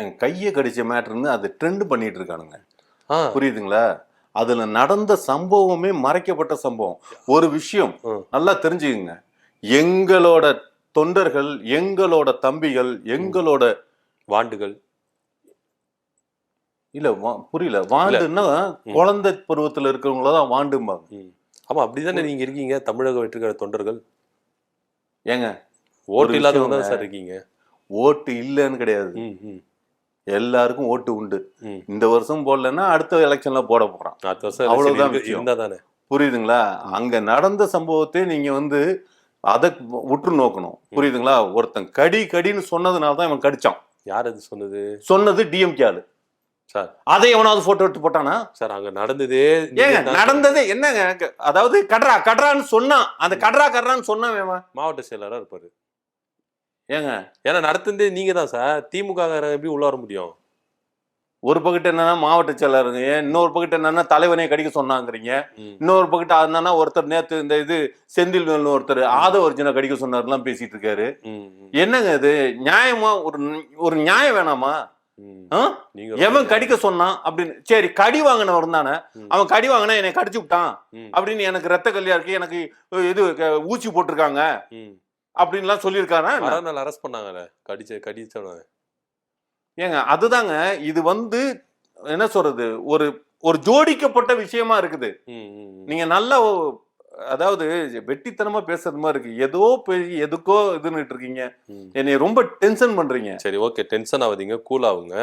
என் கையை கடிச்ச மேட்டர்னு அது ட்ரெண்ட் பண்ணிட்டு இருக்கானுங்க. ஆ. புரியுதுங்களா? அதுல நடந்த சம்பவமே மறைக்கப்பட்ட சம்பவம். ஒரு விஷயம் நல்லா தெரிஞ்சுக்குங்க. எங்களோட தொண்டர்கள், எங்களோட தம்பிகள், எங்களோட வாண்டுகள் இல்ல புரியல. வாண்டுன்னா குழந்தை பருவத்துல இருக்கிறவங்களதான் வாண்டும்பாங்க. ஆமா, அப்படிதானே நீங்க இருக்கீங்க தமிழக வெற்றிக்கழக தொண்டர்கள். ஏங்க ஓட்டு இல்லாதவங்க தான் சார் இருக்கீங்க. ஓட்டு இல்லைன்னு கிடையாது. எல்லாருக்கும் ஓட்டு உண்டு. இந்த வருஷம் போடலன்னா அடுத்த எலெக்ஷன்ல போட போறான். அவ்வளவுதான் விஷயம். புரியுதுங்களா? அங்க நடந்த சம்பவத்தை நீங்க அதை உற்று நோக்கணும். புரியுதுங்களா? ஒருத்தன் கடின்னு சொன்னதுனாலதான் இவன் கடிச்சான். யார் அது சொன்னது? சொன்னது டிஎம்கே ஆளு சார். அதை எவனாவது போட்டோ எடுத்து போட்டானா சார்? அங்க நடந்ததே நடந்ததே என்னங்க? அதாவது கட்ரான்னு சொன்னான். அந்த கட்ரான்னு சொன்னான் மாவட்ட செயலரா இருப்பாரு. ஏங்க ஏன்னா நடத்துனதே நீங்க தான் சார். திமுக எப்படி உள்ள வர முடியும்? ஒரு பக்கத்து என்னன்னா மாவட்ட செயலருங்க, இன்னொரு பக்கத்து என்னன்னா தலைவனே கடிக்க சொன்னாங்கிறீங்க. இன்னொரு பக்கத்து என்னன்னா ஒருத்தர் நேத்து இந்த இது செந்தில் ஒருத்தர் ஒரிஜினா கடிக்க சொன்னாருலாம் பேசிட்டு இருக்காரு. என்னங்க இது நியாயமா? ஒரு நியாயம் வேணாமா? எவன் கடிக்க சொன்னான் அப்படின்னு சரி, கடி வாங்கினவன் தானே. அவன் கடி வாங்கினா என்னை கடிச்சு விட்டான் அப்படின்னு, எனக்கு ரத்த கல்லியா இருக்கு, எனக்கு இது ஊசி போட்டிருக்காங்க அப்படின்லாம் சொல்லியிருக்காரா? அரெஸ்ட் பண்ணாங்கல்ல கடிச்சவன. ஏங்க அதுதாங்க இது என்ன சொல்றது, ஒரு ஜோடிக்கப்பட்ட விஷயமா இருக்குது. நீங்க நல்லா அதாவது வெட்டித்தனமா பேசுறது மாதிரி இருக்கு. எதுக்கோ இதுன்னு இருக்கீங்க. என்னை ரொம்ப டென்ஷன் பண்றீங்க. சரி, ஓகே, டென்ஷன் ஆகுதீங்க, கூல் ஆகுங்க.